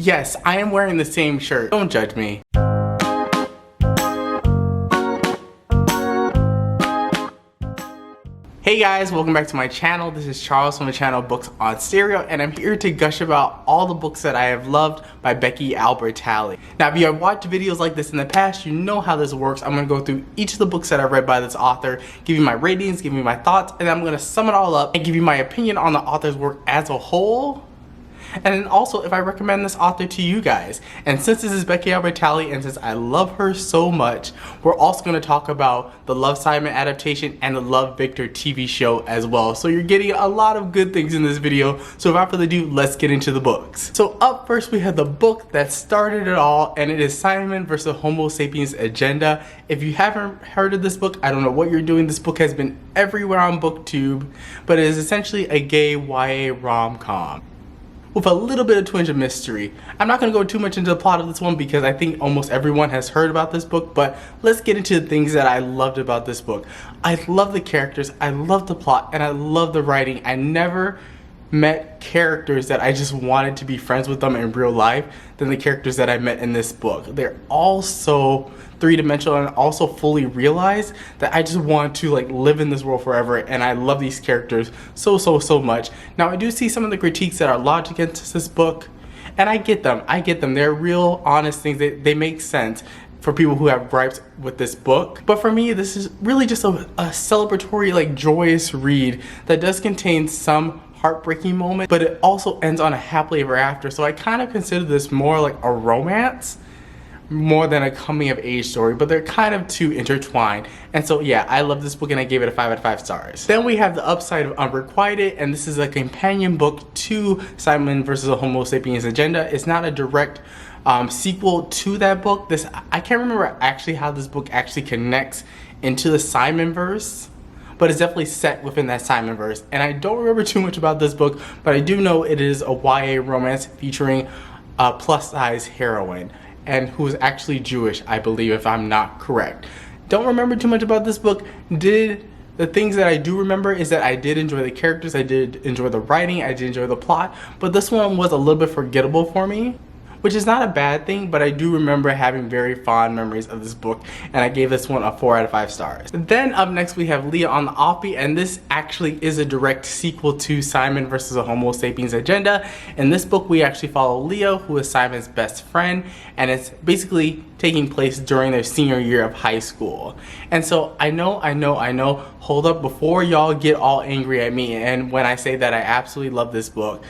Yes, I am wearing the same shirt. Don't judge me. Hey guys, welcome back to my channel. This is Charles from the channel Books on Stereo, and I'm here to gush about all the books that I have loved by Becky Albertalli. Now, if you have watched videos like this in the past, you know how this works. I'm going to go through each of the books that I read by this author, give you my ratings, give you my thoughts, and then I'm going to sum it all up and give you my opinion on the author's work as a whole. And then also if I recommend this author to you guys. And since this is Becky Albertalli and since I love her so much, we're also going to talk about the Love, Simon adaptation and the Love, Victor TV show as well. So you're getting a lot of good things in this video. So without further ado, let's get into the books. So up first we have the book that started it all, and it is Simon versus Homo Sapiens Agenda. If you haven't heard of this book, I don't know what you're doing. This book has been everywhere on BookTube, but it is essentially a gay YA rom-com with a little bit of twinge of mystery. I'm not going to go too much into the plot of this one because I think almost everyone has heard about this book, but let's get into the things that I loved about this book. I love the characters, I love the plot, and I love the writing. I never met characters that I just wanted to be friends with them in real life than the characters that I met in this book. They're all so three-dimensional and also fully realized that I just want to like live in this world forever, and I love these characters so much. Now I do see some of the critiques that are lodged against this book, and I get them. They're real honest things. They make sense for people who have gripes with this book. But for me, this is really just a celebratory, like joyous read that does contain some heartbreaking moment, but it also ends on a happily ever after. So I kind of consider this more like a romance more than a coming of age story, but they're kind of two intertwined. And so yeah, I love this book and I gave it a 5 out of 5 stars. Then we have The Upside of Unrequited, and this is a companion book to Simon versus Homo Sapiens Agenda. It's not a direct sequel to that book. I can't remember actually how this book actually connects into the Simon verse, but it's definitely set within that Simon verse. And I don't remember too much about this book, but I do know it is a YA romance featuring a plus size heroine, and who is actually Jewish, I believe, if I'm not correct. Don't remember too much about this book. The things that I do remember is that I did enjoy the characters, I did enjoy the writing, I did enjoy the plot, but this one was a little bit forgettable for me, which is not a bad thing, but I do remember having very fond memories of this book, and I gave this one a 4 out of 5 stars. Then up next we have Leah on the Offbeat, and this actually is a direct sequel to Simon versus a Homo Sapiens Agenda. In this book we actually follow Leah, who is Simon's best friend, and it's basically taking place during their senior year of high school. And so I know, hold up, before y'all get all angry at me, and when I say that I absolutely love this book,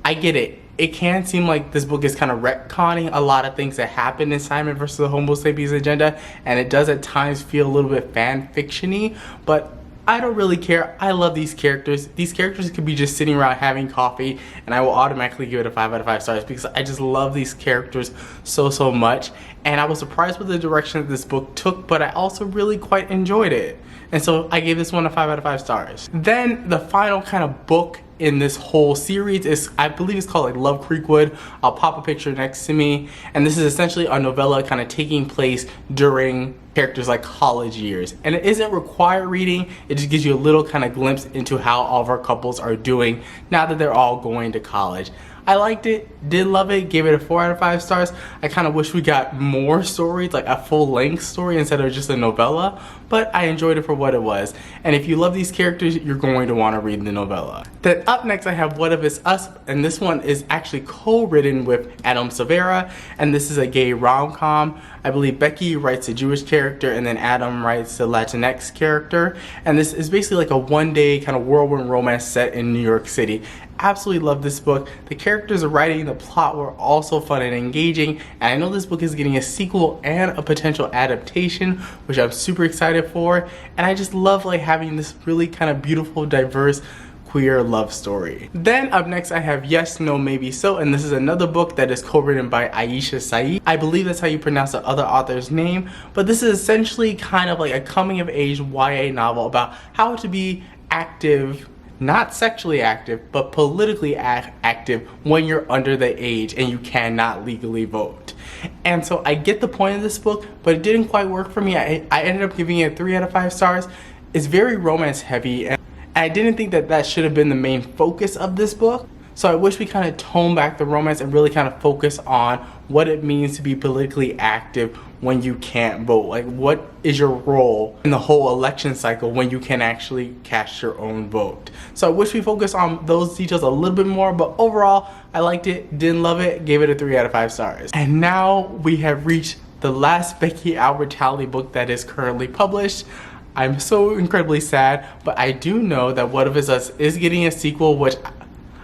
I get it. It can seem like this book is kind of retconning a lot of things that happened in Simon versus the Homo Sapiens Agenda, and it does at times feel a little bit fan fiction-y, but I don't really care. I love these characters. These characters could be just sitting around having coffee, and I will automatically give it a 5 out of 5 stars because I just love these characters so much. And I was surprised with the direction that this book took, but I also really quite enjoyed it. And so I gave this one a 5 out of 5 stars. Then the final kind of book in this whole series is, I believe it's called like Love Creekwood. I'll pop a picture next to me, and this is essentially a novella kind of taking place during characters like college years, and it isn't required reading. It just gives you a little kind of glimpse into how all of our couples are doing now that they're all going to college. I liked it, did love it, gave it a 4 out of 5 stars. I kind of wish we got more stories, like a full-length story instead of just a novella, but I enjoyed it for what it was. And if you love these characters, you're going to want to read the novella. Then up next I have What If It's Us, and this one is actually co-written with Adam Silvera, and this is a gay rom-com. I believe Becky writes a Jewish character and then Adam writes the Latinx character, and this is basically like a one-day kind of whirlwind romance set in New York City. Absolutely love this book. The characters, the writing, the plot were also fun and engaging, and I know this book is getting a sequel and a potential adaptation, which I'm super excited for, and I just love like having this really kind of beautiful, diverse queer love story. Then up next I have Yes, No, Maybe So, and this is another book that is co-written by Aisha Saeed. I believe that's how you pronounce the other author's name, but this is essentially kind of like a coming of age YA novel about how to be active, not sexually active, but politically active when you're under the age and you cannot legally vote. And so I get the point of this book, but it didn't quite work for me. I ended up giving it 3 out of 5 stars. It's very romance heavy, and I didn't think that that should have been the main focus of this book. So I wish we kind of tone back the romance and really kind of focus on what it means to be politically active when you can't vote. Like, what is your role in the whole election cycle when you can actually cast your own vote? So I wish we focused on those details a little bit more, but overall, I liked it, didn't love it, gave it a 3 out of 5 stars. And now we have reached the last Becky Albertalli book that is currently published. I'm so incredibly sad, but I do know that What If It's Us is getting a sequel, which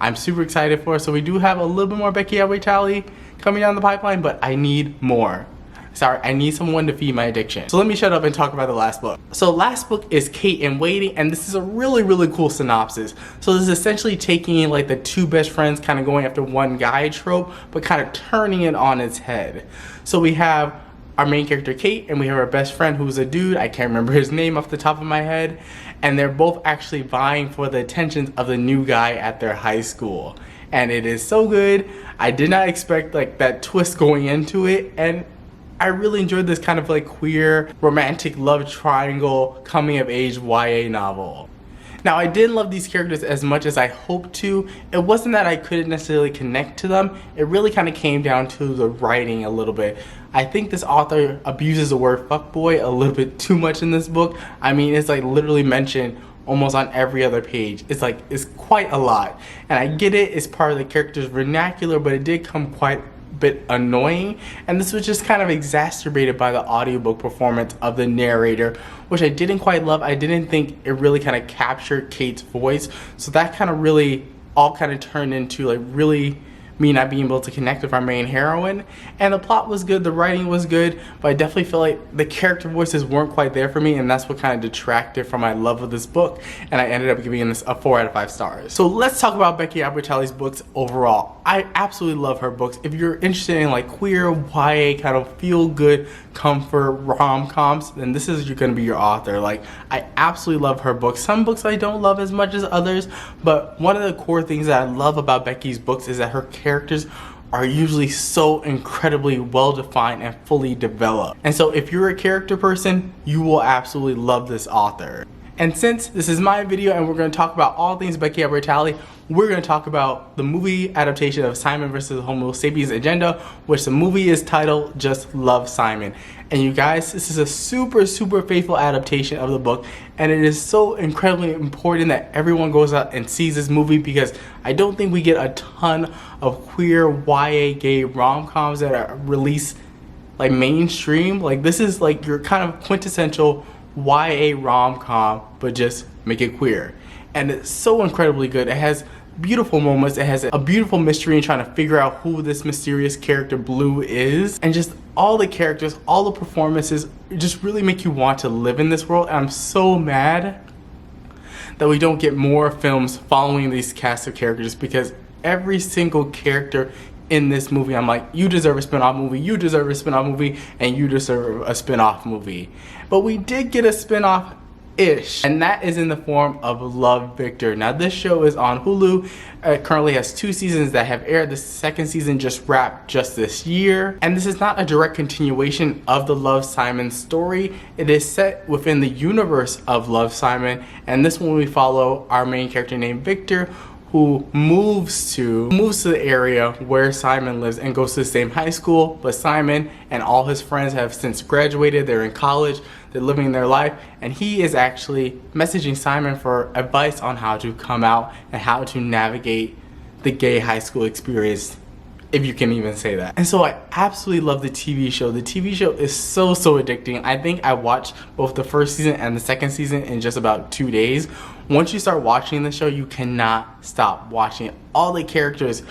I'm super excited for. So we do have a little bit more Becky Albertalli coming down the pipeline, but I need more. Sorry, I need someone to feed my addiction. So let me shut up and talk about the last book. So last book is Kate in Waiting, and this is a really cool synopsis. So this is essentially taking like the two best friends kind of going after one guy trope, but kind of turning it on its head. So we have our main character Kate, and we have our best friend who's a dude. I can't remember his name off the top of my head. And they're both actually vying for the attentions of the new guy at their high school. And it is so good. I did not expect like that twist going into it, and I really enjoyed this kind of like queer romantic love triangle coming of age YA novel. Now, I didn't love these characters as much as I hoped to. It wasn't that I couldn't necessarily connect to them. It really kind of came down to the writing a little bit. I think this author abuses the word fuckboy a little bit too much in this book. I mean, it's like literally mentioned almost on every other page. It's quite a lot. And I get it, it's part of the character's vernacular, but it did come quite bit annoying, and this was just kind of exacerbated by the audiobook performance of the narrator, which I didn't quite love. I didn't think it really kind of captured Kate's voice, so that kind of really all kind of turned into like really me not being able to connect with our main heroine. And the plot was good, the writing was good, but I definitely feel like the character voices weren't quite there for me, and that's what kind of detracted from my love of this book, and I ended up giving this a 4 out of 5 stars. So let's talk about Becky Albertalli's books overall. I absolutely love her books. If you're interested in like queer, YA, kind of feel-good, comfort, rom-coms, then this is going to be your author. Like, I absolutely love her books. Some books I don't love as much as others, but one of the core things that I love about Becky's books is that her characters are usually so incredibly well defined and fully developed. And so if you're a character person, you will absolutely love this author. And since this is my video and we're going to talk about all things Becky Albertalli, we're going to talk about the movie adaptation of Simon vs. Homo Sapiens Agenda, which the movie is titled Just Love Simon. And you guys, this is a super faithful adaptation of the book, and it is so incredibly important that everyone goes out and sees this movie, because I don't think we get a ton of queer YA gay rom-coms that are released like mainstream. Like, this is like your kind of quintessential YA rom-com, but just make it queer. And it's so incredibly good. It has beautiful moments. It has a beautiful mystery in trying to figure out who this mysterious character Blue is, and just all the characters, all the performances just really make you want to live in this world. And I'm so mad that we don't get more films following these cast of characters, because every single character in this movie, I'm like, you deserve a spin-off movie, you deserve a spin-off movie, and you deserve a spin-off movie. But we did get a spin-off ish, and that is in the form of Love, Victor. Now, this show is on Hulu. It currently has 2 seasons that have aired. The second season just wrapped just this year, and this is not a direct continuation of the Love, Simon story. It is set within the universe of Love, Simon, and this one we follow our main character named Victor, who moves to the area where Simon lives and goes to the same high school. But Simon and all his friends have since graduated. They're in college, they're living their life, and he is actually messaging Simon for advice on how to come out and how to navigate the gay high school experience, if you can even say that. And so I absolutely love the TV show. The TV show is so addicting. I think I watched both the first season and the second season in just about 2 days. Once you start watching the show, you cannot stop watching it. All the characters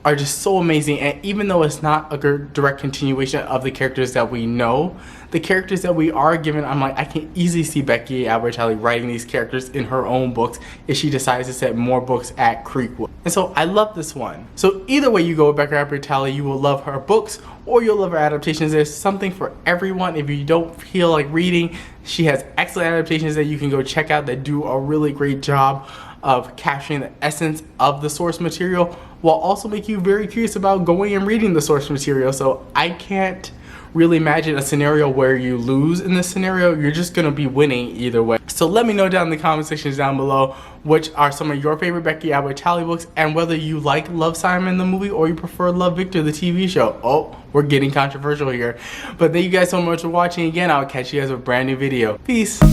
are just so amazing, and even though it's not a direct continuation of the characters that we know, the characters that we are given, I'm like, I can easily see Becky Albertalli writing these characters in her own books if she decides to set more books at Creekwood. And so I love this one. So either way you go with Becky Albertalli, you will love her books or you'll love her adaptations. There's something for everyone. If you don't feel like reading, she has excellent adaptations that you can go check out that do a really great job of capturing the essence of the source material, while also make you very curious about going and reading the source material. So I can't really imagine a scenario where you lose in this scenario. You're just gonna be winning either way. So let me know down in the comment sections down below which are some of your favorite Becky Albertalli books, and whether you like Love Simon the movie or you prefer Love Victor the TV show. Oh, we're getting controversial here. But thank you guys so much for watching. Again, I'll catch you guys with a brand new video. Peace.